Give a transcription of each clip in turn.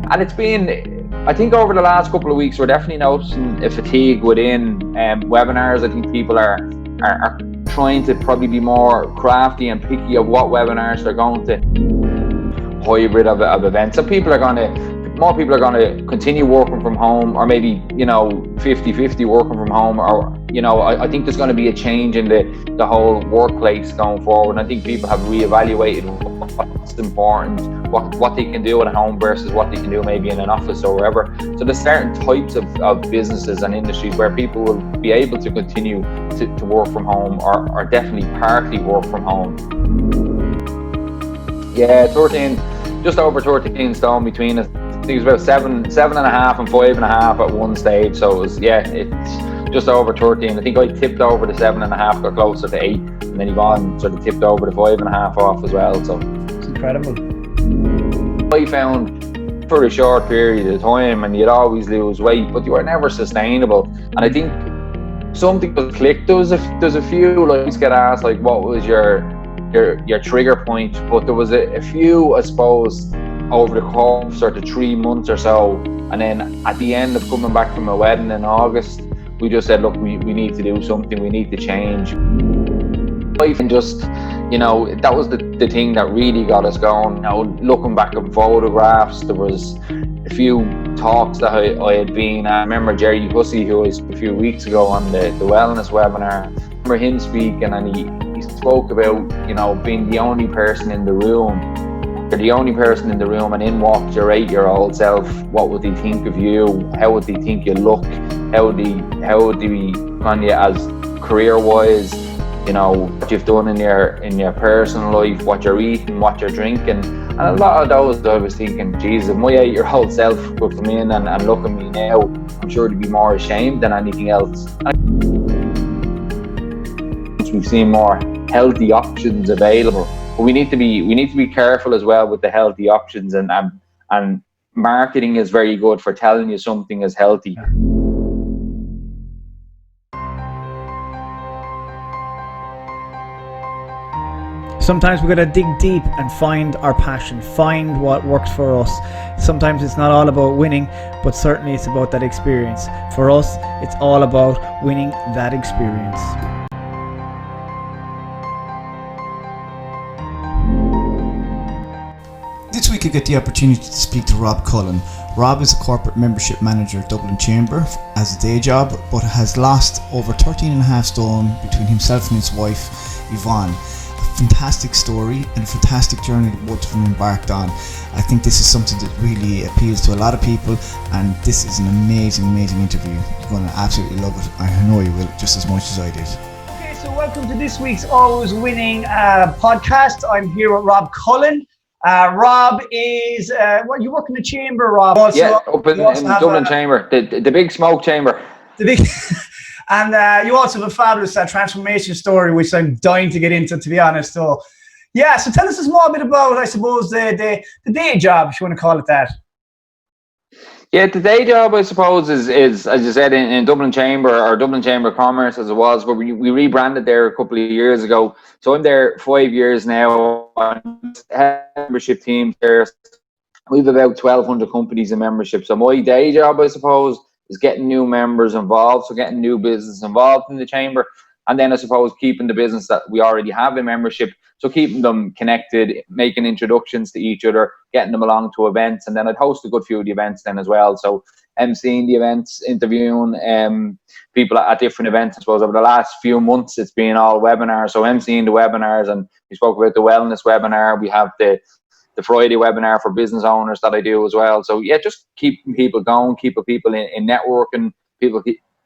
And it's been, I think over the last couple of weeks, we're definitely noticing a fatigue within webinars. I think people are trying to probably be more crafty and picky of what webinars they're going to hybrid of events. So more people are going to continue working from home, or maybe 50-50 working from home, or I think there's going to be a change in the whole workplace going forward. And I think people have reevaluated what's important, what they can do at home versus what they can do maybe in an office or wherever. So there's certain types of businesses and industries where people will be able to continue to work from home, or definitely partly work from home. Yeah, just over 13 stone between us. I think it was about 7.5 and 5.5 at one stage. So it's just over 13. I think I tipped over the 7.5, got closer to 8, and then Yvonne sort of tipped over the 5.5 off as well. So it's incredible. I found for a short period of time, and you'd always lose weight, but you were never sustainable. And I think something was clicked. There's a few, like, always get asked, like, what was your trigger point? But there was a few, I suppose, over the course of sort of 3 months or so. And then at the end of coming back from a wedding in August, we just said, look, we need to do something, we need to change. And just, that was the thing that really got us going. Looking back at photographs, there was a few talks that I had been. I remember Jerry Hussey, who was a few weeks ago on the wellness webinar. I remember him speaking, and he spoke about, being the only person in the room. You're the only person in the room, and in walks your 8-year-old self. What would they think of you? How would they think you look? How would they on you as career-wise? What you've done in your personal life, what you're eating, what you're drinking. And a lot of those, I was thinking, Jesus, if my 8-year-old self could come in and look at me now, I'm sure to be more ashamed than anything else. We've seen more healthy options available, but we need to be careful as well with the healthy options, and marketing is very good for telling you something is healthy. Sometimes we've got to dig deep and find our passion, find what works for us. Sometimes it's not all about winning, but certainly it's about that experience. For us, it's all about winning that experience. This week I get the opportunity to speak to Rob Cullen. Rob is a corporate membership manager at Dublin Chamber as a day job, but has lost over 13.5 stone between himself and his wife, Yvonne. A fantastic story and a fantastic journey that both of them embarked on. I think this is something that really appeals to a lot of people, and this is an amazing interview. You're going to absolutely love it. I know you will, just as much as I did. Okay, so welcome to this week's Always Winning podcast. I'm here with Rob Cullen. Rob is, you work in the chamber, Rob? Also, yeah, up in Dublin Chamber, the big smoke chamber. The big, and you also have a fabulous transformation story, which I'm dying to get into, to be honest. So, yeah, so tell us a small bit about, I suppose, the day job, if you want to call it that. Yeah, the day job, I suppose, is as you said, in Dublin Chamber, or Dublin Chamber of Commerce as it was, but we rebranded there a couple of years ago. So I'm there 5 years now. Membership team there. We have about 1,200 companies in membership. So my day job, I suppose, is getting new members involved, so getting new business involved in the chamber. And then I suppose keeping the business that we already have in membership, so keeping them connected, making introductions to each other, getting them along to events. And then I'd host a good few of the events then as well. So emceeing the events, interviewing people at different events. I suppose over the last few months, it's been all webinars. So emceeing the webinars, and we spoke about the wellness webinar. We have the Friday webinar for business owners that I do as well. So yeah, just keeping people going, keeping people in networking,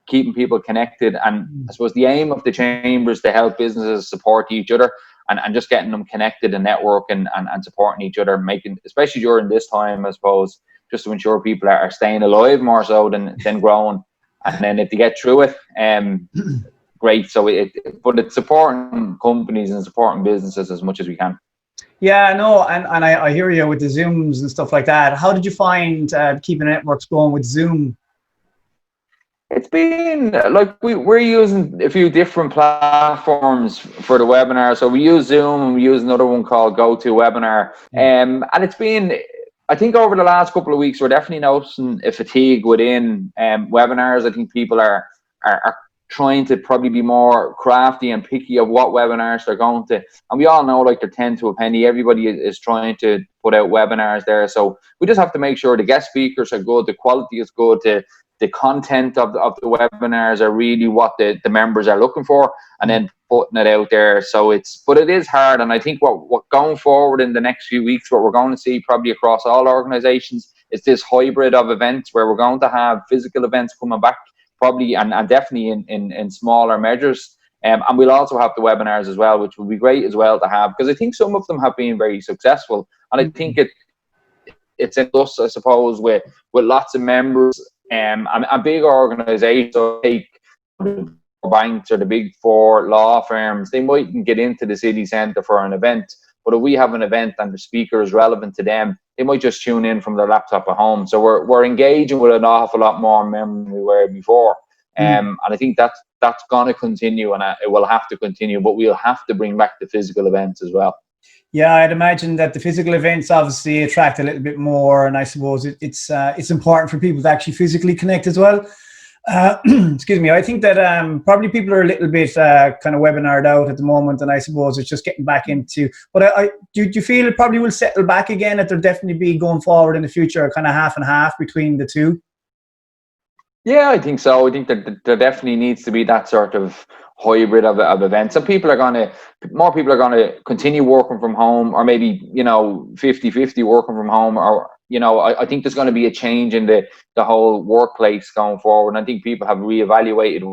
keeping people connected. And I suppose the aim of the chamber is to help businesses support each other, and just getting them connected and networking and supporting each other, making, especially during this time, I suppose, just to ensure people are staying alive more so than growing. And then if they get through it, great. So but it's supporting companies and supporting businesses as much as we can. Yeah, no, and I hear you with the Zooms and stuff like that. How did you find keeping networks going with Zoom? It's been like we're using a few different platforms for the webinar. So we use Zoom, and we use another one called GoToWebinar. And it's been, I think over the last couple of weeks, we're definitely noticing a fatigue within webinars. I think people are trying to probably be more crafty and picky of what webinars they're going to. And we all know, like, they're 10 to a penny. Everybody is trying to put out webinars there. So we just have to make sure the guest speakers are good, the quality is good, the content of the webinars are really what the members are looking for, and then putting it out there. So but it is hard. And I think what going forward in the next few weeks, what we're going to see probably across all organizations is this hybrid of events where we're going to have physical events coming back, probably, and definitely in smaller measures. And we'll also have the webinars as well, which will be great as well to have, because I think some of them have been very successful. And I think it's in us, I suppose, with lots of members, and big organizations, like the banks or the big four law firms, they mightn't get into the city centre for an event. But if we have an event and the speaker is relevant to them, they might just tune in from their laptop at home. So we're engaging with an awful lot more members than we were before. And I think that's going to continue, and it will have to continue. But we'll have to bring back the physical events as well. Yeah, I'd imagine that the physical events obviously attract a little bit more, and I suppose it's important for people to actually physically connect as well. Excuse me. I think that probably people are a little bit kind of webinared out at the moment, and I suppose it's just getting back into. But do you feel it probably will settle back again? That there'll definitely be going forward in the future, kind of half and half between the two. Yeah, I think so. I think that there definitely needs to be that sort of hybrid of events. Some people more people are going to continue working from home, or maybe, 50-50 working from home, or, I think there's going to be a change in the whole workplace going forward. And I think people have reevaluated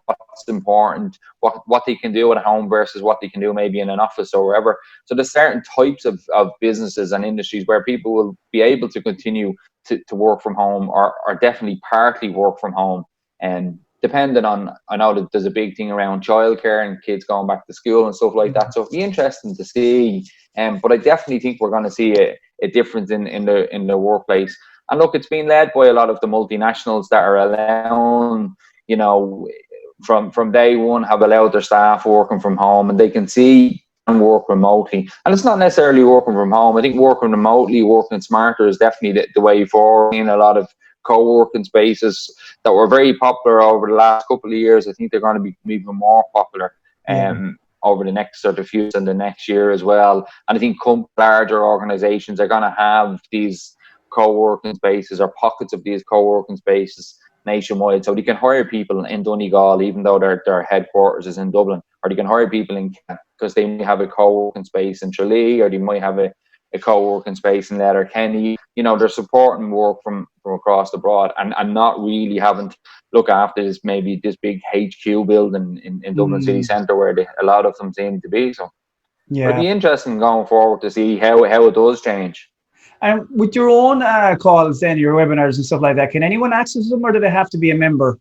what's important, what they can do at home versus what they can do maybe in an office or wherever. So there's certain types of businesses and industries where people will be able to continue to work from home, or definitely partly work from home. And depending on, I know that there's a big thing around childcare and kids going back to school and stuff like that. So it'll be interesting to see. But I definitely think we're going to see a difference in the workplace. And look, it's been led by a lot of the multinationals that are allowing, from day one, have allowed their staff working from home, and they can see and work remotely. And it's not necessarily working from home. I think working remotely, working smarter is definitely the way forward. In a lot of co-working spaces that were very popular over the last couple of years, I think they're going to be even more popular over the next sort of few years and the next year as well. And I think larger organizations are going to have these co-working spaces, or pockets of these co-working spaces, nationwide, so they can hire people in Donegal, even though their headquarters is in Dublin, or they can hire people in, because they may have a co-working space in Tralee, or they might have a co-working space in Letterkenny. They're supporting work from across the board, and not really having to look after this big HQ building in Dublin city centre, where a lot of them seem to be. So it'll be interesting going forward to see how it does change. And with your own calls, then your webinars and stuff like that, can anyone access them, or do they have to be a member?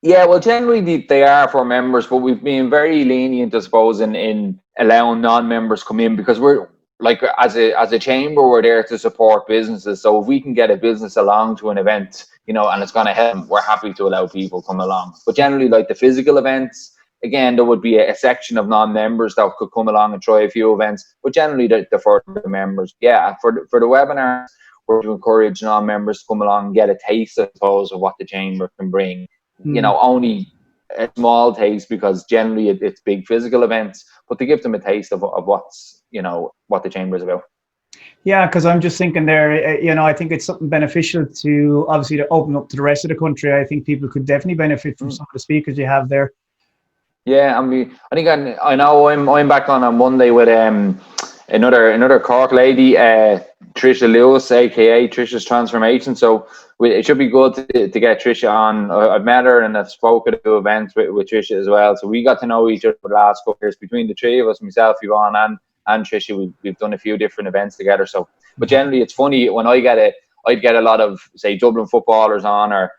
Yeah, well, generally they are for members, but we've been very lenient, I suppose, in allowing non-members come in, because we're, like, as a chamber, we're there to support businesses. So if we can get a business along to an event, and it's going to help them, we're happy to allow people come along. But generally, like the physical events, again, there would be a section of non-members that could come along and try a few events. But generally, they're for the members. Yeah, for the webinar, we're to encourage non-members to come along and get a taste, I suppose, of what the chamber can bring. Only a small taste, because generally it's big physical events, but to give them a taste of what's, what the chamber is about. Yeah, because I'm just thinking there, I think it's something beneficial to, obviously, to open up to the rest of the country. I think people could definitely benefit from some of the speakers you have there. Yeah, I think I know I'm back on Monday with another Cork lady, Trisha Lewis, aka Trisha's Transformation. So it should be good to get Trisha on. I've met her and I've spoken at 2 events with Trisha as well. So we got to know each other for the last couple of years, between the 3 of us, myself, Yvonne, and Trisha. We've done a few different events together. So, but generally it's funny when I'd get a lot of, say, Dublin footballers on, or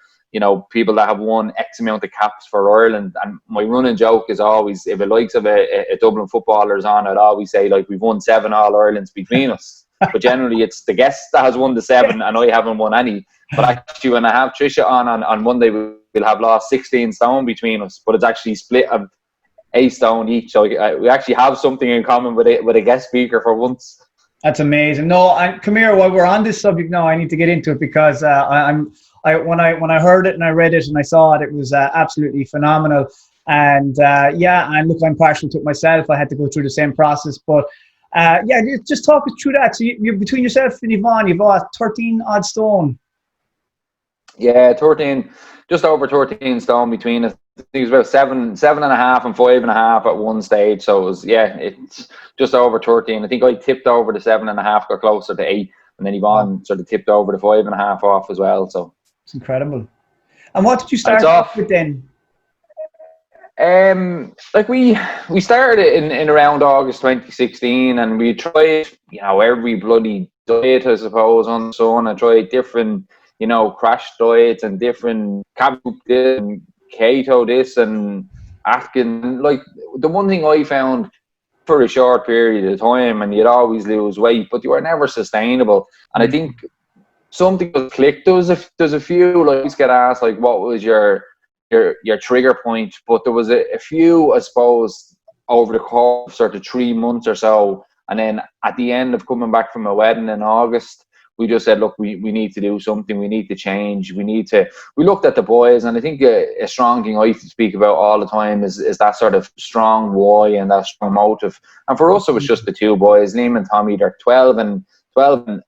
people that have won X amount of caps for Ireland. And my running joke is always, if the likes of a Dublin footballer's on, I'd always say, like, we've won 7 All-Irelands between us. But generally it's the guest that has won the 7, and I haven't won any. But actually, when I have Trisha on Monday, we'll have lost 16 stone between us. But it's actually split of 8 stone each. So we actually have something in common with a guest speaker for once. That's amazing. No, and come here. While we're on this subject now, I need to get into it because when I heard it and I read it and I saw it, it was absolutely phenomenal. And yeah, and look, I'm partial to it myself. I had to go through the same process, but yeah, just talk us through that. So you're between yourself and Yvonne, you've got 13 odd stone. Yeah, 13, just over 13 stone between us. I think it was about seven and a half and 5.5 at one stage. So it was, yeah, it's just over 13. I think I tipped over the 7.5, got closer to 8, and then Wow, Yvonne sort of tipped over the 5.5 off as well. So it's incredible. And what did you and it's start off off. with then? Like we started it in around August 2016, and we tried, every bloody diet, I suppose, on the sun. I tried different, crash diets and different carb this and keto this and Atkins. Like the one thing I found for a short period of time, and you'd always lose weight, but you were never sustainable. And I think something was clicked. There's a few, like, always get asked, like, what was your trigger point, but there was a few, I suppose, over the course of sort of 3 months or so, and then at the end of coming back from a wedding in August, we just said, look, we need to do something. We need to change. We looked at the boys, and I think a strong thing I speak about all the time is that sort of strong why and that strong motive. And for us, it was just the two boys, Liam and Tommy. They're 12 and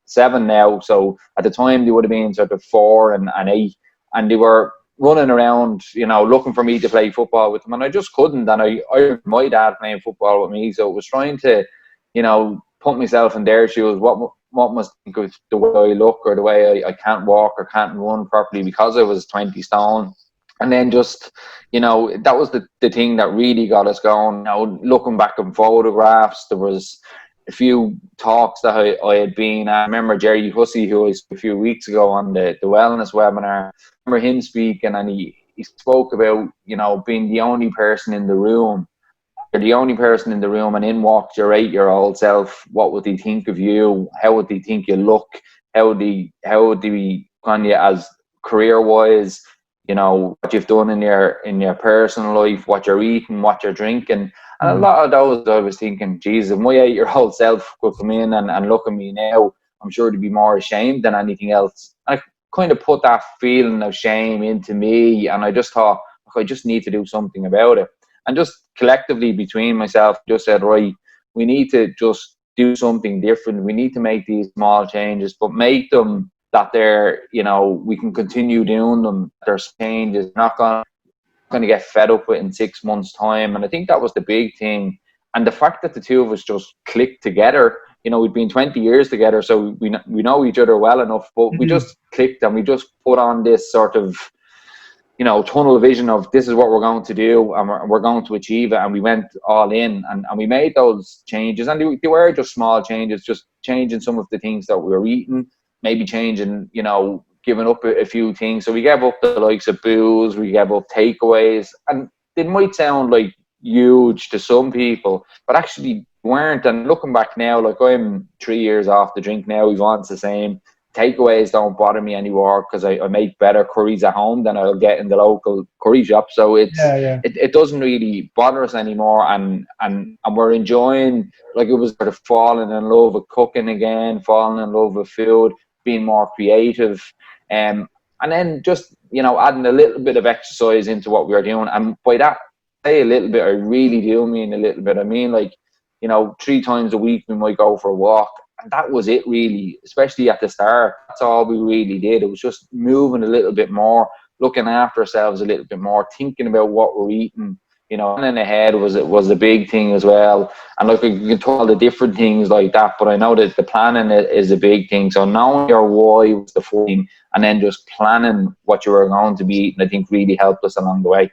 7 now. So at the time, they would have been sort of 4 and 8, and they were running around, looking for me to play football with them, and I just couldn't. And I my dad playing football with me, so it was trying to, put myself in their shoes. What must think of the way I look, or the way I can't walk or can't run properly because I was 20 stone. And then just, that was the thing that really got us going. Looking back on photographs, there was a few talks that I had been at. I remember Jerry Hussey, who I spoke a few weeks ago on the wellness webinar. I remember him speaking, and he spoke about, being the only person in the room. You're the only person in the room, and in walked your 8-year-old self. What would he think of you? How would he think you look? How would he on you as career wise? What you've done in your personal life, what you're eating, what you're drinking. And a lot of those, I was thinking, Jesus, if my 8-year-old self could come in and look at me now, I'm sure to be more ashamed than anything else. And I kind of put that feeling of shame into me, and I just thought, I just need to do something about it. And just collectively between myself, just said, right, we need to just do something different. We need to make these small changes, but make them that they're, we can continue doing them. There's changes, not going to get fed up with in 6 months' time. And I think that was the big thing. And the fact that the two of us just clicked together, we'd been 20 years together, so we know each other well enough, but we just clicked, and we just put on this sort of, tunnel vision of, this is what we're going to do, and we're going to achieve it. And we went all in, and we made those changes, and they were just small changes, just changing some of the things that we were eating, maybe changing, giving up a few things. So we gave up the likes of booze, we gave up takeaways, and they might sound like huge to some people, but actually weren't. And looking back now, like, I'm 3 years off the drink now, Yvonne's the same. Takeaways don't bother me anymore because I make better curries at home than I'll get in the local curry shop. So it doesn't really bother us anymore, and we're enjoying, like, it was sort of falling in love with cooking again, falling in love with food, being more creative, and then just, adding a little bit of exercise into what we were doing. And by that, say a little bit, I really do mean a little bit. I mean, like, 3 times a week we might go for a walk. And that was it, really, especially at the start. That's all we really did. It was just moving a little bit more, looking after ourselves a little bit more, thinking about what we're eating. Planning ahead was a big thing as well. And like, you can talk all the different things like that, but I know that the planning is a big thing. So knowing your why was the first thing, and then just planning what you were going to be eating, I think really helped us along the way.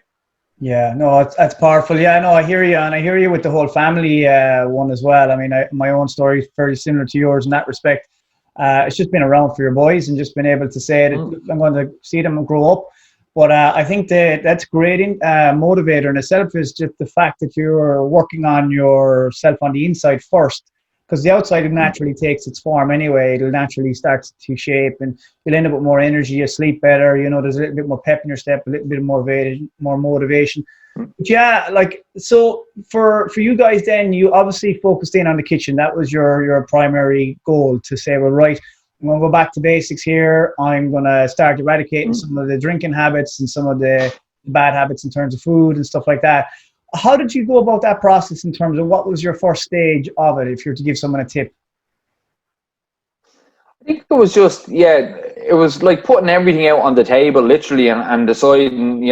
Yeah, no, that's powerful. Yeah, no, I hear you, and I hear you with the whole family one as well. I mean, my own story is very similar to yours in that respect. It's just been around for your boys and just been able to say that I'm going to see them grow up. But I think that's great motivator in itself, is just the fact that you're working on yourself on the inside first, because the outside naturally takes its form anyway. It'll naturally start to shape, and you'll end up with more energy. You sleep better. There's a little bit more pep in your step, a little bit more motivation. But yeah, like, so for you guys, then you obviously focused in on the kitchen. That was your primary goal, to say, well, right, I'm going to go back to basics here. I'm going to start eradicating some of the drinking habits and some of the bad habits in terms of food and stuff like that. How did you go about that process in terms of what was your first stage of it, if you were to give someone a tip? I think it was just, it was like putting everything out on the table, literally, and deciding,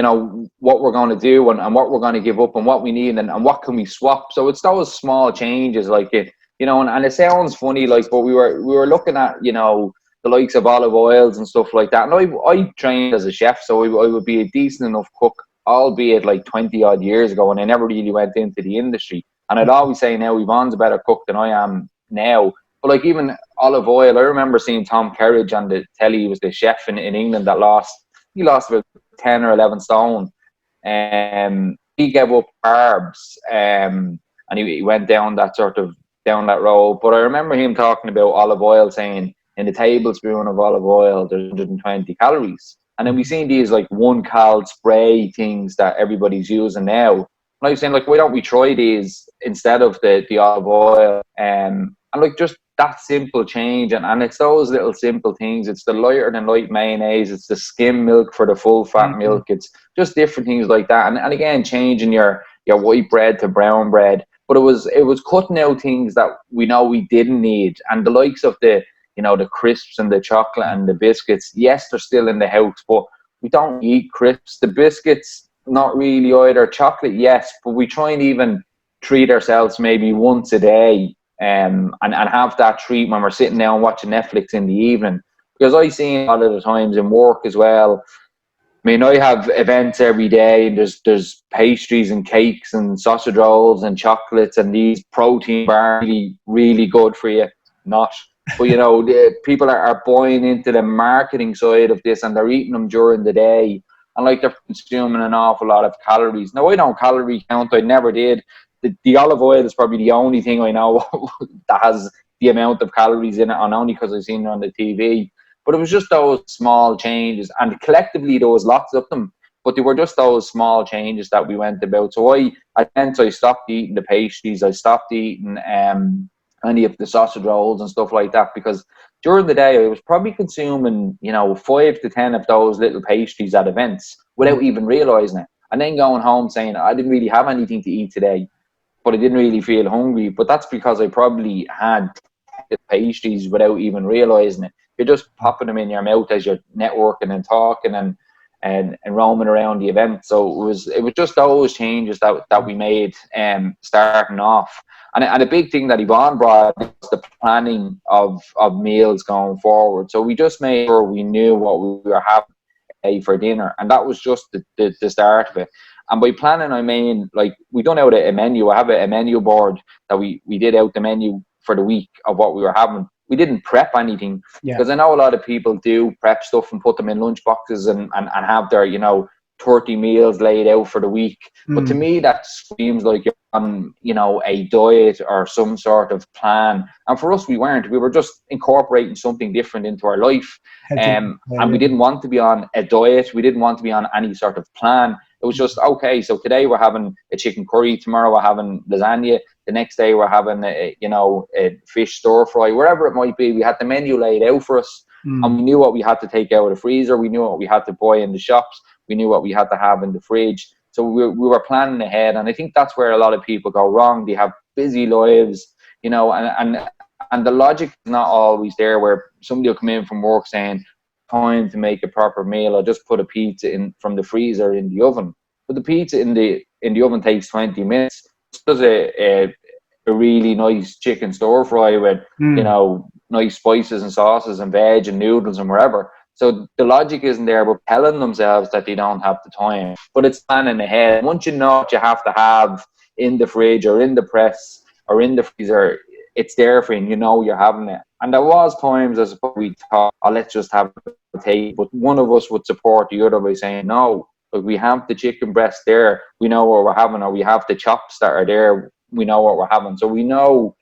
what we're going to do and what we're going to give up and what we need and what can we swap. So it's those small changes, like it, and it sounds funny, like, but we were looking at, the likes of olive oils and stuff like that. And I trained as a chef, so I would be a decent enough cook, albeit like 20 odd years ago, and I never really went into the industry. And I'd always say now Yvonne's a better cook than I am now. But like even olive oil, I remember seeing Tom Kerridge on the telly. He was the chef in England that lost about 10 or 11 stone. He gave up carbs, and he went down that road. But I remember him talking about olive oil, saying in a tablespoon of olive oil there's 120 calories. And then we seen these like 1 cal spray things that everybody's using now. And I was saying, like, why don't we try these instead of the olive oil? And like just that simple change, and it's those little simple things. It's the lighter than light mayonnaise, it's the skim milk for the full fat milk, it's just different things like that. And again, changing your white bread to brown bread. But it was cutting out things that we know we didn't need, and the likes of the crisps and the chocolate and the biscuits. Yes, they're still in the house, but we don't eat crisps. The biscuits, not really either. Chocolate, yes, but we try and even treat ourselves maybe once a day, and have that treat when we're sitting down watching Netflix in the evening. Because I see a lot of the times in work as well, I mean, I have events every day, and there's pastries and cakes and sausage rolls and chocolates and these protein bars, really, really good for you. Not. But, the people are buying into the marketing side of this, and they're eating them during the day. And like they're consuming an awful lot of calories. Now, I don't calorie count. I never did. The olive oil is probably the only thing I know that has the amount of calories in it, and only because I've seen it on the TV. But it was just those small changes, and collectively there was lots of them, but they were just those small changes that we went about. So I stopped eating the pastries. I stopped eating any of the sausage rolls and stuff like that, because during the day I was probably consuming 5 to 10 of those little pastries at events without even realizing it, and then going home saying I didn't really have anything to eat today, but I didn't really feel hungry. But that's because I probably had the pastries without even realizing it. You're just popping them in your mouth as you're networking and talking and roaming around the event. So it was just those changes that we made starting off. And a big thing that Yvonne brought was the planning of meals going forward. So we just made sure we knew what we were having for dinner, and that was just the start of it. And by planning, I mean, like, we done out a menu. I have a menu board that we did out the menu for the week of what we were having. We didn't prep anything, because I know a lot of people do prep stuff and put them in lunch boxes and have their 30 meals laid out for the week. But to me, that seems like you're on a diet or some sort of plan. And for us, we weren't. We were just incorporating something different into our life. And we didn't want to be on a diet. We didn't want to be on any sort of plan. It was just, okay, so today we're having a chicken curry, tomorrow we're having lasagna, the next day we're having a fish stir fry, wherever it might be. We had the menu laid out for us, and we knew what we had to take out of the freezer. We knew what we had to buy in the shops. We knew what we had to have in the fridge. So we were planning ahead, and I think that's where a lot of people go wrong. They have busy lives, and the logic is not always there, where somebody will come in from work saying, time to make a proper meal, I'll just put a pizza in from the freezer in the oven. But the pizza in the oven takes 20 minutes. Does a really nice chicken stir fry with nice spices and sauces and veg and noodles and wherever. So the logic isn't there, but telling themselves that they don't have the time. But it's planning ahead. Once you know what you have to have in the fridge or in the press or in the freezer, it's there for you. You're having it. And there was times, I suppose, we thought, let's just have a take. But one of us would support the other by saying, no, but we have the chicken breast there. We know what we're having. Or we have the chops that are there. We know what we're having. So we know,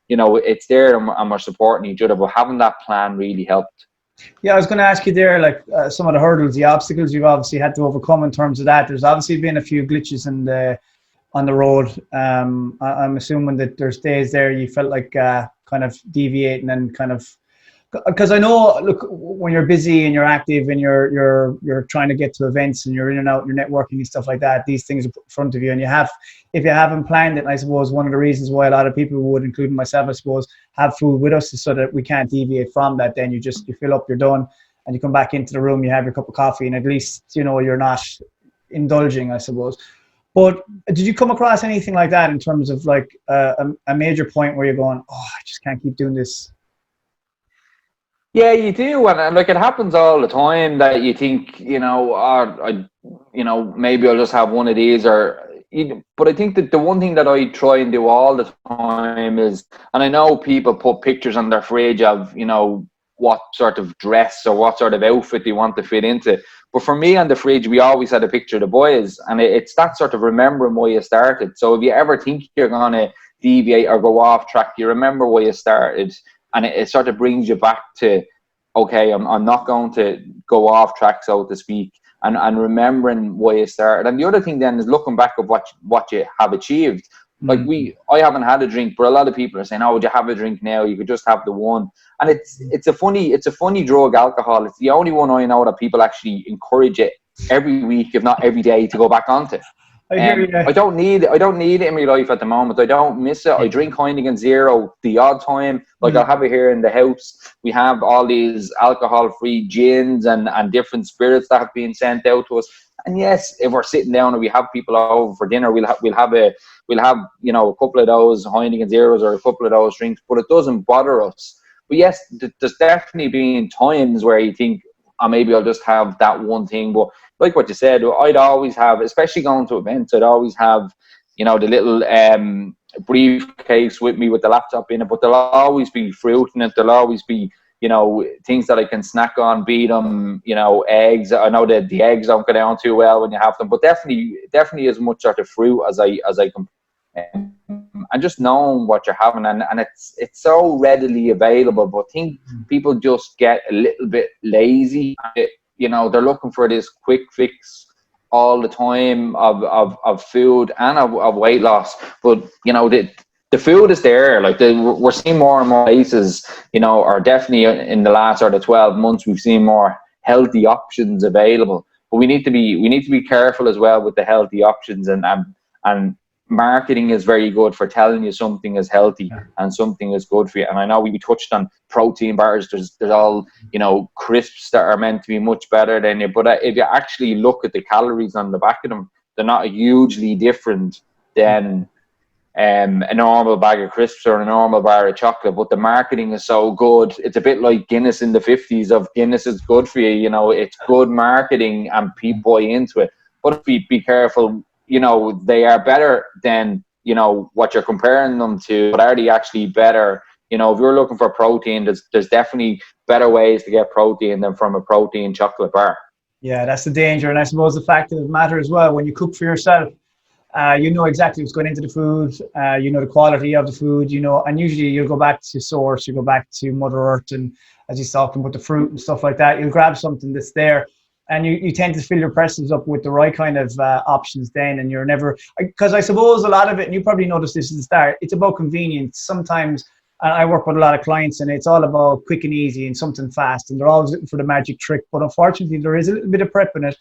it's there, and we're supporting each other. But having that plan really helped. Yeah, I was going to ask you there, like some of the hurdles, the obstacles you've obviously had to overcome in terms of that. There's obviously been a few glitches on the road. I'm assuming that there's days there you felt like kind of deviating and kind of, because I know, look, when you're busy and you're active and you're trying to get to events and you're in and out and you're networking and stuff like that, these things are put in front of you, and if you haven't planned it, and I suppose one of the reasons why a lot of people would, including myself, I suppose, have food with us is so that we can't deviate from that. Then you fill up, you're done, and you come back into the room, you have your cup of coffee, and at least you're not indulging, I suppose. But did you come across anything like that in terms of like a major point where you're going, oh, I just can't keep doing this? Yeah, you do, and like it happens all the time that you think, maybe I'll just have one of these, but I think that the one thing that I try and do all the time is, and I know people put pictures on their fridge of, what sort of dress or what sort of outfit they want to fit into. But for me on the fridge, we always had a picture of the boys, and it's that sort of remembering why you started. So if you ever think you're going to deviate or go off track, you remember why you started. And it sort of brings you back to, okay, I'm not going to go off track, so to speak, and remembering why you started. And the other thing then is looking back at what you have achieved. Like I haven't had a drink, but a lot of people are saying, "Oh, would you have a drink now? You could just have the one." And it's a funny drug, alcohol. It's the only one I know that people actually encourage it every week, if not every day, to go back onto. I don't need it in my life at the moment. I don't miss it. I drink Heineken Zero the odd time. Like I'll have it here in the house. We have all these alcohol-free gins and different spirits that have been sent out to us. And yes, if we're sitting down and we have people over for dinner, we'll have a couple of those Heineken Zeros or a couple of those drinks. But it doesn't bother us. But yes, there's definitely been times where you think, oh, maybe I'll just have that one thing. But like what you said, I'd always have, especially going to events, I'd always have, the little briefcase with me with the laptop in it. But there'll always be fruit in it. There'll always be, things that I can snack on, beat them, eggs. I know that the eggs don't go down too well when you have them, but definitely as much sort of fruit as I can. And just knowing what you're having, and it's so readily available, but I think people just get a little bit lazy. They're looking for this quick fix all the time of food and of weight loss. But the food is there. Like we're seeing more and more places, or definitely in the last sort of 12 months, we've seen more healthy options available. But we need to be careful as well with the healthy options, and marketing is very good for telling you something is healthy and something is good for you. And I know we touched on protein bars. There's all, crisps that are meant to be much better than you. But if you actually look at the calories on the back of them, they're not hugely different than a normal bag of crisps or a normal bar of chocolate. But the marketing is so good. It's a bit like Guinness in the 50s of Guinness is good for you. It's good marketing and people buy into it. But be careful. They are better than, what you're comparing them to, but are they actually better? If you're looking for protein, there's definitely better ways to get protein than from a protein chocolate bar. Yeah, that's the danger. And I suppose the fact of the matter as well, when you cook for yourself, you know exactly what's going into the food, the quality of the food, and usually you'll go back to source, you go back to Mother Earth, and as he's talking about the fruit and stuff like that, you'll grab something that's there. And you tend to fill your presses up with the right kind of options then, and you're never, because I suppose a lot of it, and you probably noticed this at the start, it's about convenience. Sometimes I work with a lot of clients and it's all about quick and easy and something fast, and they're always looking for the magic trick. But unfortunately, there is a little bit of prep in it.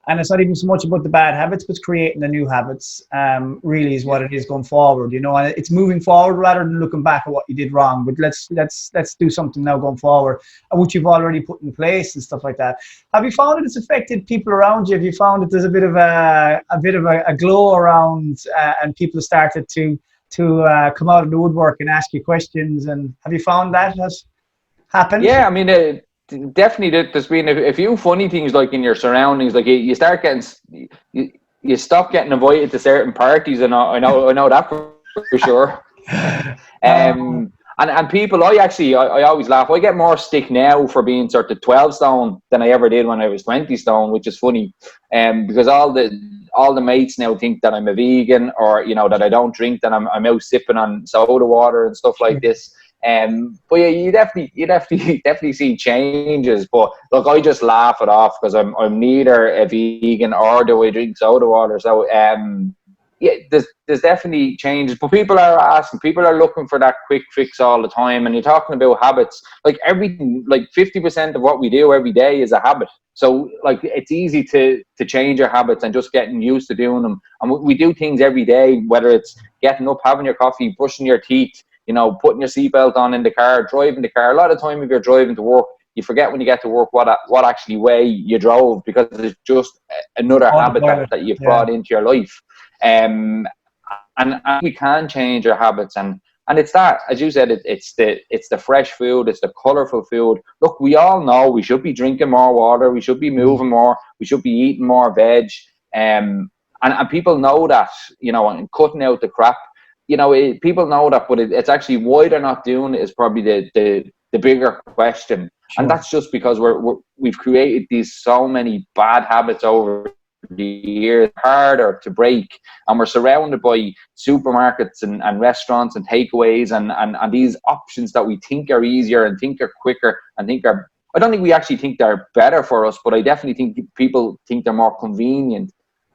And it's not even so much about the bad habits, but creating the new habits really is what it is going forward, and it's moving forward rather than looking back at what you did wrong. But let's do something now going forward, which you've already put in place and stuff like that. Have you found that it's affected people around you? Have you found that there's a bit of a glow around, and people started to come out of the woodwork and ask you questions? And have you found that has happened? Yeah, I mean. Definitely, there's been a few funny things like in your surroundings. Like you start getting, you stop getting invited to certain parties, and I know that for sure. And people, I always laugh. I get more stick now for being sort of 12 stone than I ever did when I was 20 stone, which is funny. Because all the all the mates now think that I'm a vegan, or that I don't drink, that I'm out sipping on soda water and stuff like this. But yeah, you definitely see changes. But look, I just laugh it off because I'm neither a vegan or do I drink soda water. So yeah, there's definitely changes. But people are looking for that quick fix all the time. And you're talking about habits, like everything, like 50% of what we do every day is a habit. So like it's easy to change your habits and just getting used to doing them. And we do things every day, whether it's getting up, having your coffee, brushing your teeth, putting your seatbelt on in the car, driving the car. A lot of time if you're driving to work, you forget when you get to work what actually way you drove, because it's just another habit that you've brought into your life. And we can change our habits, and it's that, as you said, it's the fresh food, it's the colourful food. Look, we all know we should be drinking more water, we should be moving more, we should be eating more veg, and people know that, and cutting out the crap. People know that, but it's actually why they're not doing it is probably the bigger question. Sure. And that's just because we've created these so many bad habits over the years, harder to break, and we're surrounded by supermarkets and restaurants and takeaways and these options that we think are easier and think are quicker and I don't think we actually think they're better for us, but I definitely think people think they're more convenient.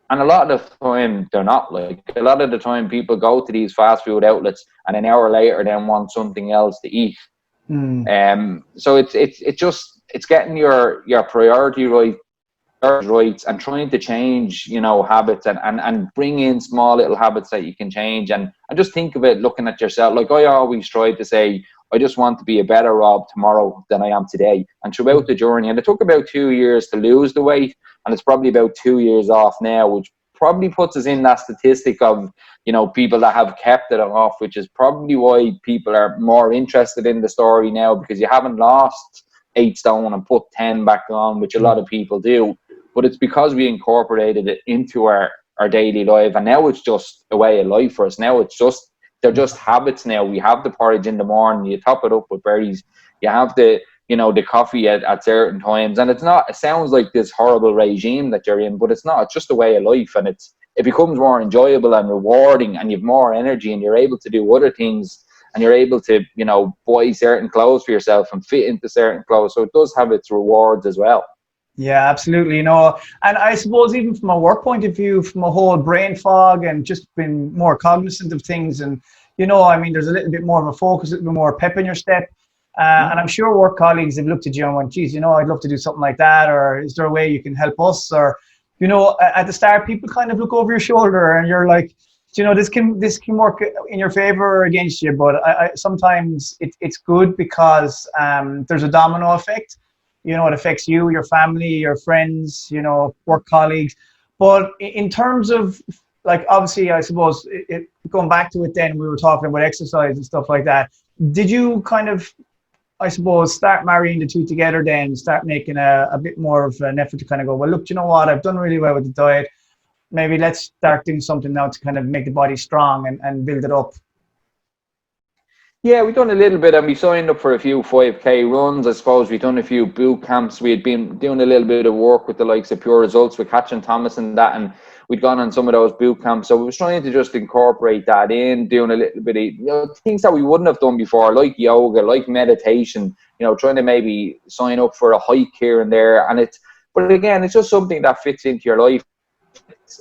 And a lot of the time they're not. Like a lot of the time people go to these fast food outlets and an hour later then want something else to eat. So it's getting your priority right and trying to change, habits and bring in small little habits that you can change, and just think of it looking at yourself. Like I always try to say, I just want to be a better Rob tomorrow than I am today. And throughout the journey, and it took about 2 years to lose the weight, and it's probably about 2 years off now, which probably puts us in that statistic of, people that have kept it off, which is probably why people are more interested in the story now, because you haven't lost 8 stone and put 10 back on, which a lot of people do. But it's because we incorporated it into our daily life, and now it's just a way of life for us. Now they're just habits now. We have the porridge in the morning, you top it up with berries, you have the coffee at certain times, and it sounds like this horrible regime that you're in, but it's not. It's just a way of life, and it becomes more enjoyable and rewarding, and you've more energy, and you're able to do other things, and you're able to buy certain clothes for yourself and fit into certain clothes. So it does have its rewards as well. Yeah, absolutely. And I suppose even from a work point of view, from a whole brain fog and just being more cognizant of things, and there's a little bit more of a focus, a little bit more pep in your step. And I'm sure work colleagues have looked at you and went, geez, I'd love to do something like that, or is there a way you can help us? Or, at the start, people kind of look over your shoulder and you're like, this can work in your favor or against you. But I sometimes it's good because there's a domino effect. It affects you, your family, your friends, work colleagues. But in terms of, like, obviously, I suppose, going back to it then, we were talking about exercise and stuff like that. Did you kind of, I suppose, start marrying the two together then, start making a bit more of an effort to kind of go, well, look, you know what, I've done really well with the diet. Maybe let's start doing something now to kind of make the body strong and build it up. Yeah, we've done a little bit, and we signed up for a few 5K runs. I suppose we've done a few boot camps. We had been doing a little bit of work with the likes of Pure Results with Catch and Thomas and that, and we'd gone on some of those boot camps. So we was trying to just incorporate that in, doing a little bit of things that we wouldn't have done before, like yoga, like meditation. Trying to maybe sign up for a hike here and there. But again, it's just something that fits into your life.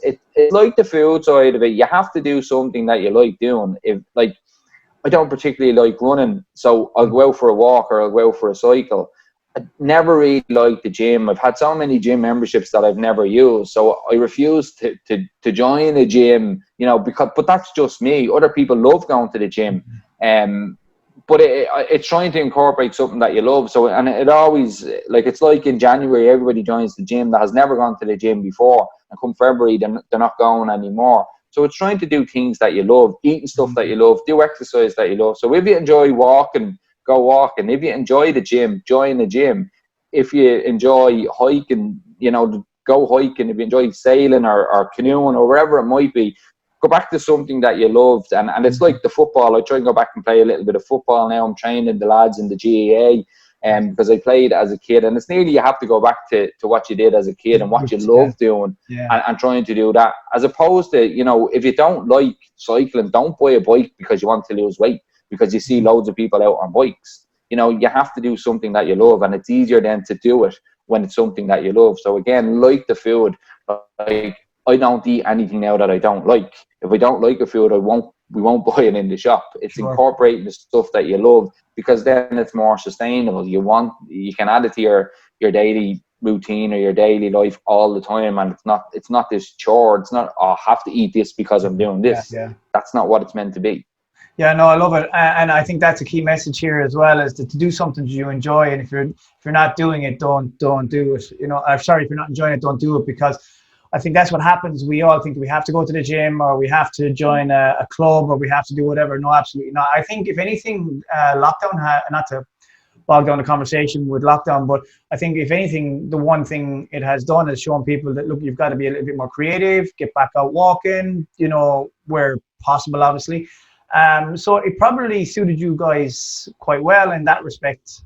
It's like the food side of it. You have to do something that you like doing. I don't particularly like running, so I'll go out for a walk or I'll go out for a cycle. I never really liked the gym. I've had so many gym memberships that I've never used, so I refuse to join a gym, but that's just me. Other people love going to the gym, but it's trying to incorporate something that you love. So, and it always, like, it's like in January, everybody joins the gym that has never gone to the gym before, and come February, they're not going anymore. So it's trying to do things that you love, eating stuff that you love, do exercise that you love. So if you enjoy walking, go walking. If you enjoy the gym, join the gym. If you enjoy hiking, go hiking. If you enjoy sailing or canoeing or wherever it might be, go back to something that you loved. And it's like the football. I try and go back and play a little bit of football now. I'm training the lads in the GAA. because I played as a kid, and it's nearly you have to go back to what you did as a kid and what you love doing, and trying to do that, as opposed to, you know, if you don't like cycling, don't buy a bike because you want to lose weight, because you see loads of people out on bikes. You know, you have to do something that you love, and it's easier then to do it when it's something that you love. So again, like the food, like, I don't eat anything now that I don't like. If I don't like a food, we won't buy it in the shop. It's incorporating the stuff that you love, because then it's more sustainable. You can add it to your daily routine or your daily life all the time, and it's not this chore. It's not, oh, I have to eat this because I'm doing this. That's not what it's meant to be. Yeah, no, I love it, and I think that's a key message here as well, is to do something you enjoy, and if you're not doing it, don't do it. You know, I'm sorry, if you're not enjoying it, don't do it, because I think that's what happens. We all think we have to go to the gym, or we have to join a club, or we have to do whatever. No, absolutely not. I think if anything, lockdown, not to bog down the conversation with lockdown, but I think if anything, the one thing it has done is shown people that, look, you've got to be a little bit more creative, get back out walking, you know, where possible, obviously. So it probably suited you guys quite well in that respect.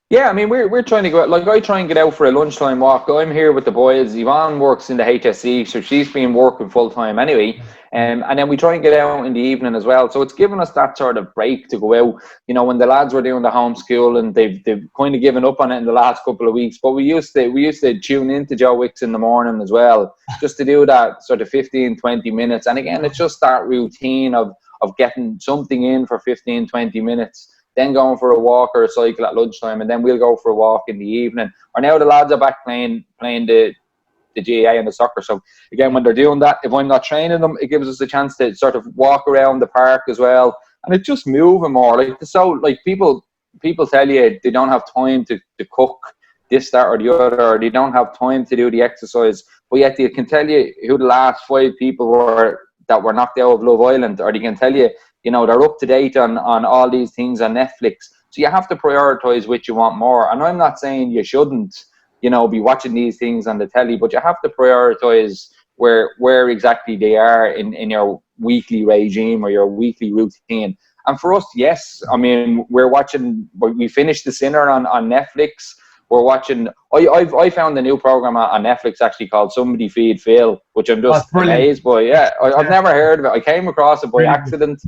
Yeah, I mean, we're trying to go out. Like, I try and get out for a lunchtime walk. I'm here with the boys. Yvonne works in the HSC, so she's been working full time anyway. And then we try and get out in the evening as well. So it's given us that sort of break to go out. You know, when the lads were doing the homeschool, and they've kind of given up on it in the last couple of weeks. But we used to tune into Joe Wicks in the morning as well, just to do that sort of 15, 20 minutes. And again, it's just that routine of getting something in for 15, 20 minutes. Then going for a walk or a cycle at lunchtime, and then we'll go for a walk in the evening. Or now the lads are back playing the GAA and the soccer. So again, when they're doing that, if I'm not training them, it gives us a chance to sort of walk around the park as well. And it's just moving more. Like people tell you they don't have time to cook this, that, or the other, or they don't have time to do the exercise. But yet they can tell you who the last 5 people were that were knocked out of Love Island, or they can tell you, you know, they're up to date on all these things on Netflix. So you have to prioritize which you want more. And I'm not saying you shouldn't, you know, be watching these things on the telly, but you have to prioritize where exactly they are in your weekly regime or your weekly routine. And for us, yes, I mean, we finished The Sinner on Netflix. We're watching, I found a new program on Netflix actually called Somebody Feed Phil, which I'm just amazed by. Yeah, I've never heard of it. I came across it by accident.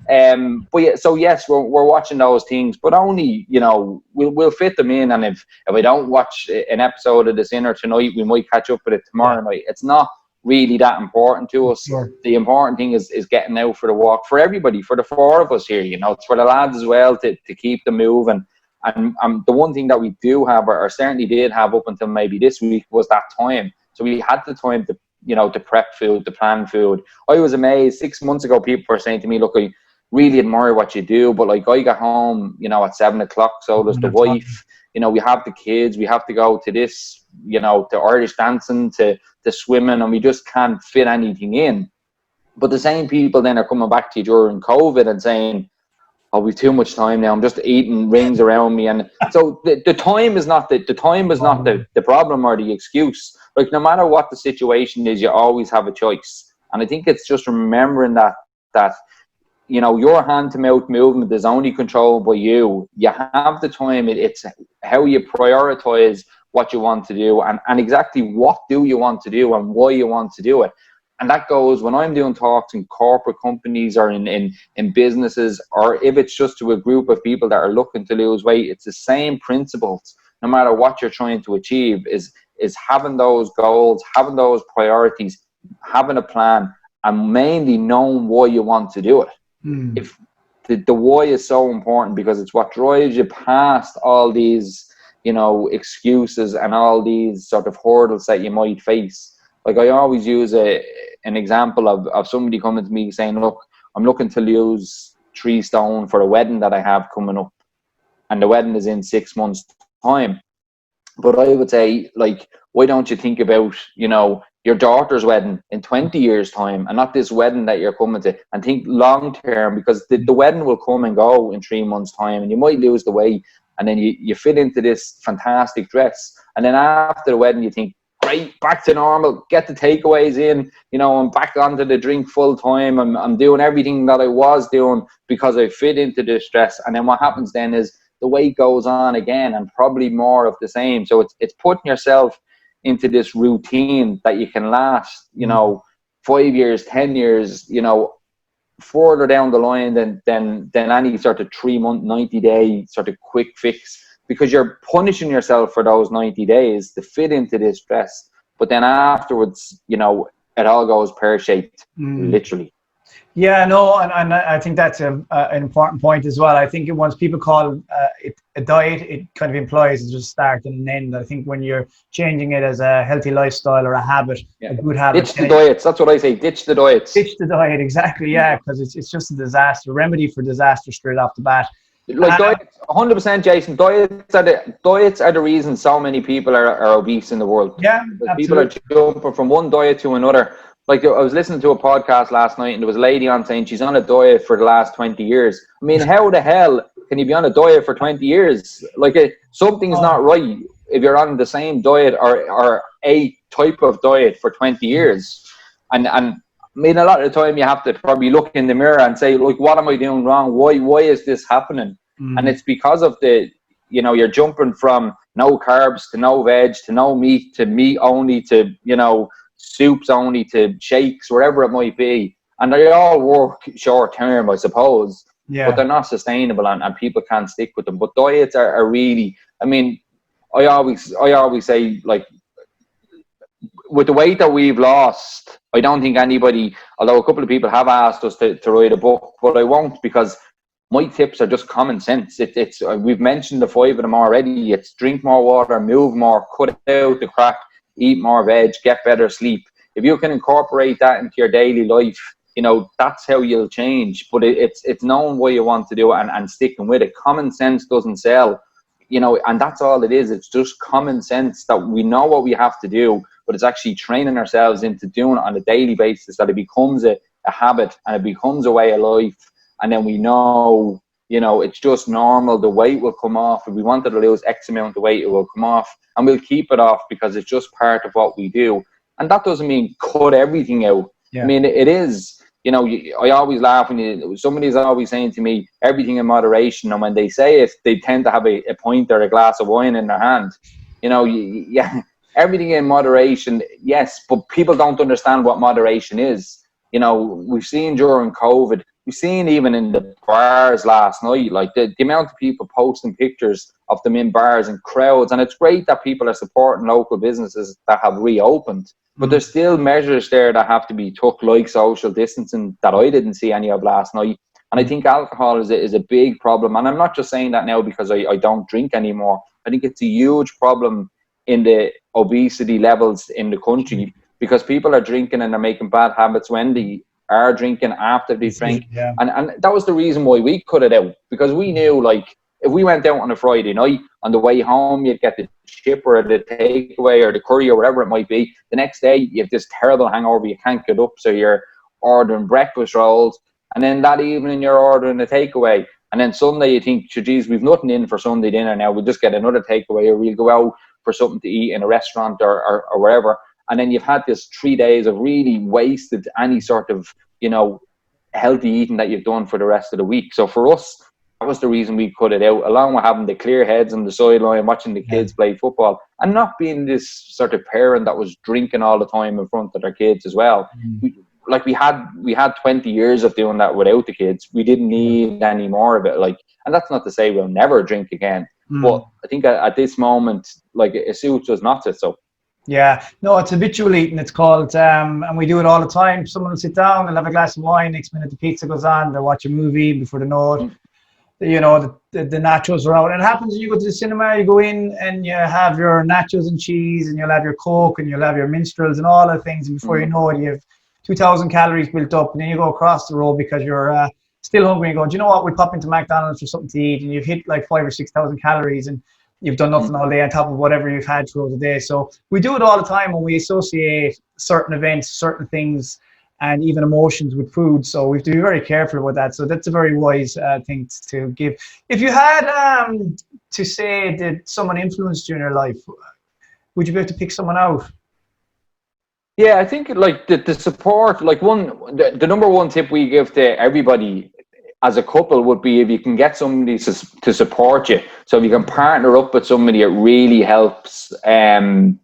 But yeah, so yes, we're watching those things, but only, you know, we'll fit them in. And if we don't watch an episode of The Sinner tonight, we might catch up with it tomorrow night. It's not really that important to us. Sure. The important thing is getting out for the walk, for everybody, for the 4 of us here. You know, it's for the lads as well to keep them moving. And the one thing that we do have, or certainly did have up until maybe this week, was that time. So we had the time to, you know, to prep food, to plan food. I was amazed 6 months ago. People were saying to me, "Look, I really admire what you do, but like, I got home, you know, at 7 o'clock. So does the wife. You know, we have the kids. We have to go to this, you know, to Irish dancing, to swimming, and we just can't fit anything in." But the same people then are coming back to you during COVID and saying, "Oh, we've too much time now. I'm just eating rings around me." And so the time is not the problem or the excuse. Like, no matter what the situation is, you always have a choice. And I think it's just remembering that you know, your hand to mouth movement is only controlled by you. You have the time. It's how you prioritize what you want to do, and exactly what do you want to do and why you want to do it. And that goes when I'm doing talks in corporate companies or in businesses, or if it's just to a group of people that are looking to lose weight. It's the same principles, no matter what you're trying to achieve, is having those goals, having those priorities, having a plan, and mainly knowing why you want to do it. If the why is so important, because it's what drives you past all these, you know, excuses and all these sort of hurdles that you might face. Like, I always use an example of somebody coming to me saying, "Look, I'm looking to lose 3 stone for a wedding that I have coming up, and the wedding is in 6 months' time." But I would say, like, why don't you think about, you know, your daughter's wedding in 20 years' time, and not this wedding that you're coming to, and think long term, because the wedding will come and go in 3 months' time, and you might lose the weight, and then you fit into this fantastic dress, and then after the wedding you think, "Great, back to normal, get the takeaways in, you know, I'm back onto the drink full time, I'm doing everything that I was doing because I fit into this dress." And then what happens then is the weight goes on again, and probably more of the same. So it's putting yourself into this routine that you can last, 5 years, 10 years, further down the line than any sort of 3-month, 90-day sort of quick fix, because you're punishing yourself for those 90 days to fit into this dress. But then afterwards, it all goes pear-shaped, literally. Yeah, no, and I think that's an important point as well. I think once people call it a diet, it kind of implies it's just a start and an end. I think when you're changing it as a healthy lifestyle or a habit, a good habit. Ditch the diets. That's what I say. Ditch the diets. Ditch the diet, exactly. Yeah, because it's just a disaster. Remedy for disaster straight off the bat. Like diets, 100%, Jason. Diets are the reason so many people are obese in the world. Yeah, people are jumping from one diet to another. Like, I was listening to a podcast last night, and there was a lady on saying she's on a diet for the last 20 years. I mean, how the hell can you be on a diet for 20 years? Like, something's not right if you're on the same diet or a type of diet for 20 years. And I mean, a lot of the time you have to probably look in the mirror and say, like, what am I doing wrong? Why is this happening? And it's because of you're jumping from no carbs to no veg to no meat to meat only to, soups only to shakes, wherever it might be. And they all work short term, I suppose, but they're not sustainable, and people can't stick with them. But diets are really, I mean, I always say, like, with the weight that we've lost, I don't think anybody, although a couple of people have asked us to write a book, but I won't, because my tips are just common sense. It's we've mentioned the 5 of them already. It's drink more water, move more, cut out the crack, eat more veg, get better sleep. If you can incorporate that into your daily life, that's how you'll change. But it's knowing what you want to do and sticking with it. Common sense doesn't sell, and that's all it is. It's just common sense that we know what we have to do, but it's actually training ourselves into doing it on a daily basis, that it becomes a habit and it becomes a way of life. And then we know, it's just normal. The weight will come off. If we wanted to lose X amount of weight, it will come off, and we'll keep it off because it's just part of what we do. And that doesn't mean cut everything out. I mean, it is, I always laugh when somebody's always saying to me, everything in moderation. And when they say it, they tend to have a pint or a glass of wine in their hand. Everything in moderation, yes, but people don't understand what moderation is. We've seen during COVID, we've seen even in the bars last night, like the amount of people posting pictures of them in bars and crowds. And it's great that people are supporting local businesses that have reopened. But there's still measures there that have to be took, like social distancing, that I didn't see any of last night. And I think alcohol is a big problem. And I'm not just saying that now because I don't drink anymore. I think it's a huge problem in the obesity levels in the country, because people are drinking and they're making bad habits when they are drinking, after they drink. And that was the reason why we cut it out, because we knew, like, if we went out on a Friday night, on the way home you'd get the chip or the takeaway or the curry or whatever it might be. The next day you have this terrible hangover, you can't get up, so you're ordering breakfast rolls, and then that evening you're ordering a takeaway, and then Sunday you think, geez, we've nothing in for Sunday dinner now, we'll just get another takeaway, or we'll go out for something to eat in a restaurant or wherever. And then you've had this 3 days of really wasted any sort of, healthy eating that you've done for the rest of the week. So for us, that was the reason we cut it out, along with having the clear heads on the sideline, watching the kids play football, and not being this sort of parent that was drinking all the time in front of their kids as well. We had 20 years of doing that without the kids. We didn't need any more of it. And that's not to say we'll never drink again. But I think at this moment, it suits us not to. So. Yeah, no, it's habitual eating, it's called, and we do it all the time. Someone will sit down, they'll have a glass of wine, next minute the pizza goes on, they'll watch a movie, before they know it, the nachos are out. And it happens when you go to the cinema, you go in and you have your nachos and cheese, and you'll have your Coke, and you'll have your minstrels and all the things, and before you know it, you have 2,000 calories built up, and then you go across the road because you're still hungry, and you go, do you know what, we'll pop into McDonald's for something to eat, and you've hit like 5,000 or 6,000 calories, and you've done nothing all day on top of whatever you've had throughout the day. So we do it all the time when we associate certain events, certain things, and even emotions with food. So we have to be very careful about that. So that's a very wise thing to give. If you had to say that someone influenced you in your life, would you be able to pick someone out? Yeah, I think the support, the number one tip we give to everybody as a couple would be if you can get somebody to support you. So if you can partner up with somebody, it really helps. And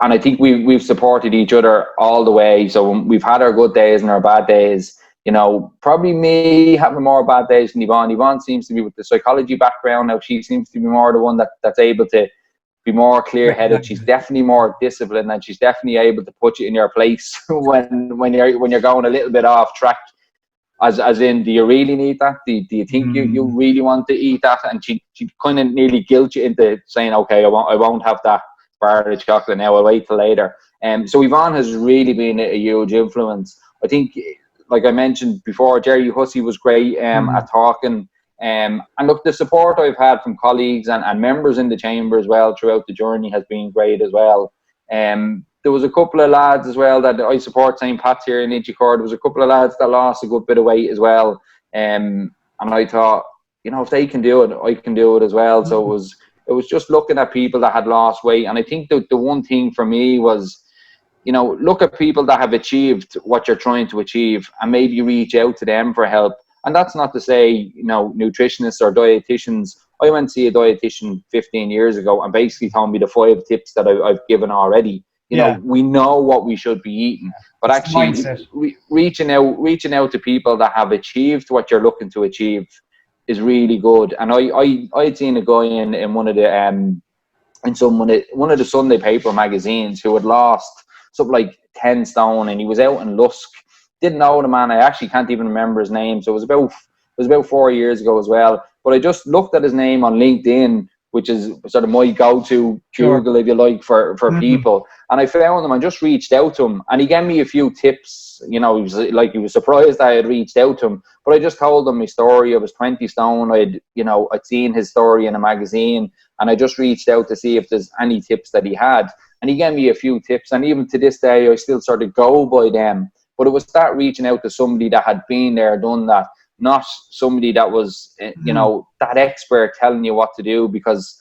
I think we've supported each other all the way. So we've had our good days and our bad days. You know, probably me having more bad days than Yvonne. Yvonne seems to be with the psychology background now. She seems to be more the one that's able to be more clear-headed. She's definitely more disciplined, and she's definitely able to put you in your place when you're going a little bit off track. As in, do you really need that? Do you think you really want to eat that? And she kind of nearly guilt you into saying, okay, I won't have that bar of chocolate now. I'll wait till later. So Yvonne has really been a huge influence. I think, like I mentioned before, Jerry Hussey was great at talking. And look, the support I've had from colleagues and members in the chamber as well throughout the journey has been great as well. There was a couple of lads as well that I support, St. Pat's here in Inchicore. There was a couple of lads that lost a good bit of weight as well. And I thought, you know, if they can do it, I can do it as well. So it was just looking at people that had lost weight. And I think the one thing for me was, you know, look at people that have achieved what you're trying to achieve and maybe reach out to them for help. And that's not to say, you know, nutritionists or dietitians. I went to see a dietitian 15 years ago and basically told me the 5 tips that I've given already. You know, we know what we should be eating, but it's actually reaching out to people that have achieved what you're looking to achieve is really good. And I'd seen a guy in one of the one of the Sunday paper magazines who had lost something like 10 stone, and he was out in Lusk. Didn't know the man. I actually can't even remember his name. So it was about 4 years ago as well. But I just looked at his name on LinkedIn, which is sort of my go-to Google, if you like, for people. And I found him and just reached out to him. And he gave me a few tips. You know, he was surprised I had reached out to him. But I just told him my story. I was 20 stone. I'd seen his story in a magazine. And I just reached out to see if there's any tips that he had. And he gave me a few tips. And even to this day, I still sort of go by them. But it was that reaching out to somebody that had been there, done that, not somebody that was, you know, that expert telling you what to do. Because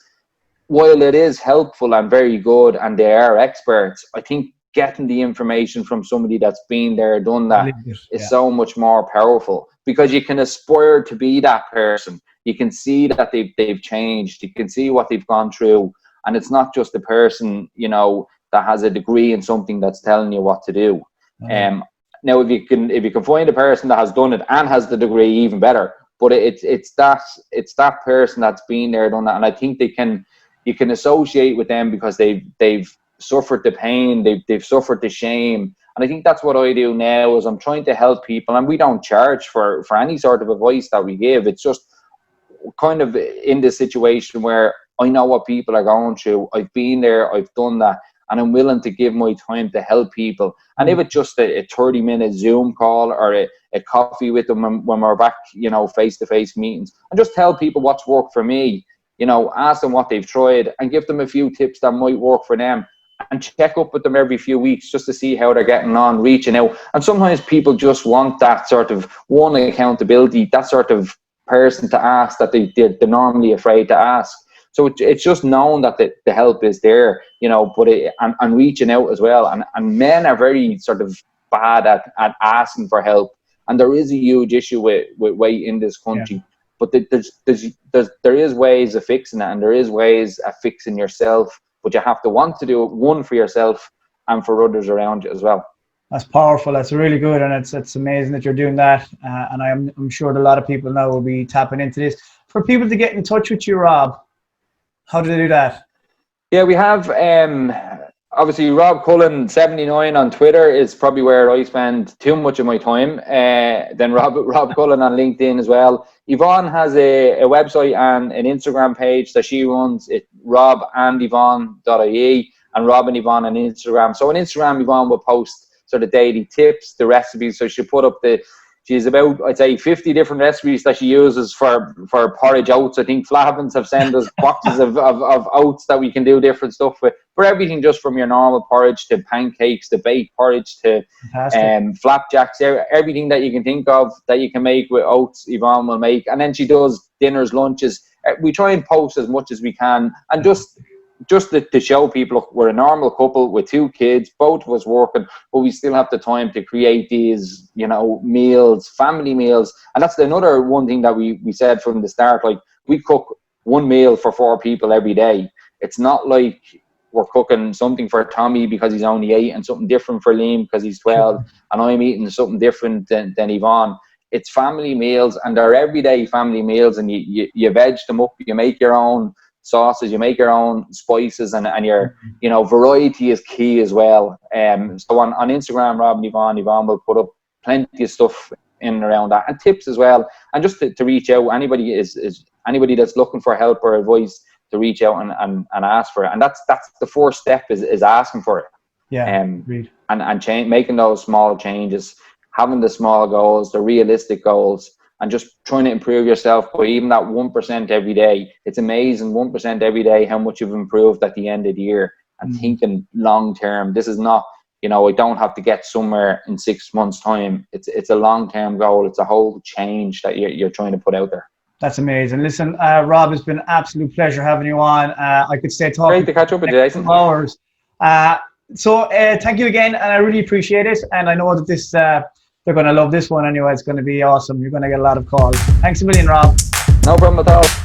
while it is helpful and very good and they are experts, I think getting the information from somebody that's been there, done that is so much more powerful, because you can aspire to be that person. You can see that they've changed. You can see what they've gone through. And it's not just a person, you know, that has a degree in something that's telling you what to do. Now, if you can find a person that has done it and has the degree, even better. But it's that person that's been there, done that, and I think you can associate with them because they've suffered the pain, they've suffered the shame, and I think that's what I do now. Is I'm trying to help people, and we don't charge for any sort of advice that we give. It's just kind of in this situation where I know what people are going through. I've been there, I've done that. And I'm willing to give my time to help people. And if it's just a 30-minute Zoom call or a coffee with them when we're back, you know, face-to-face meetings, and just tell people what's worked for me, you know, ask them what they've tried and give them a few tips that might work for them, and check up with them every few weeks just to see how they're getting on, reaching out. And sometimes people just want that sort of one accountability, that sort of person to ask that they're normally afraid to ask. So it's just knowing that the help is there, you know, but and reaching out as well. And men are very sort of bad at asking for help. And there is a huge issue with weight in this country. But there is ways of fixing it, and there is ways of fixing yourself. But you have to want to do it, one, for yourself and for others around you as well. That's powerful. That's really good. And it's amazing that you're doing that. And I'm sure that a lot of people now will be tapping into this. For people to get in touch with you, Rob, how do they do that? Yeah, we have obviously Rob Cullen 79 on Twitter is probably where I spend too much of my time. Then Rob Cullen on LinkedIn as well. Yvonne has a website and an Instagram page that she runs. It's robandyvonne.ie, and Rob and Yvonne on Instagram. So on Instagram, Yvonne will post sort of daily tips, the recipes. So she put up she's about, I'd say, 50 different recipes that she uses for porridge oats. I think Flavins have sent us boxes of oats that we can do different stuff with. For everything, just from your normal porridge to pancakes, to baked porridge, to flapjacks, everything that you can think of that you can make with oats, Yvonne will make. And then she does dinners, lunches. We try and post as much as we can, and just just to show people, look, we're a normal couple with 2 kids, both of us working, but we still have the time to create these, meals, family meals. And that's another one thing that we said from the start. Like, we cook one meal for 4 people every day. It's not like we're cooking something for Tommy because he's only 8 and something different for Liam because he's 12, and I'm eating something different than Yvonne. It's family meals, and they're everyday family meals, and you veg them up, you make your own sauces, you make your own spices, and your variety is key as well. So on Instagram, Rob and Yvonne will put up plenty of stuff in and around that, and tips as well. And just to reach out, anybody anybody that's looking for help or advice, to reach out and ask for it. And that's the first step, is asking for it. And making those small changes, having the small goals, the realistic goals, and just trying to improve yourself by even that 1% every day. It's amazing, 1% every day, how much you've improved at the end of the year. And thinking long term. This is not, I don't have to get somewhere in 6 months' time. It's a long term goal. It's a whole change that you're trying to put out there. That's amazing. Listen, Rob, it's been an absolute pleasure having you on. I could stay talking. Great to catch up with you, Jason. Hours. So thank you again, and I really appreciate it. And I know that this they're going to love this one anyway. It's going to be awesome. You're going to get a lot of calls. Thanks a million, Rob. No problem at all.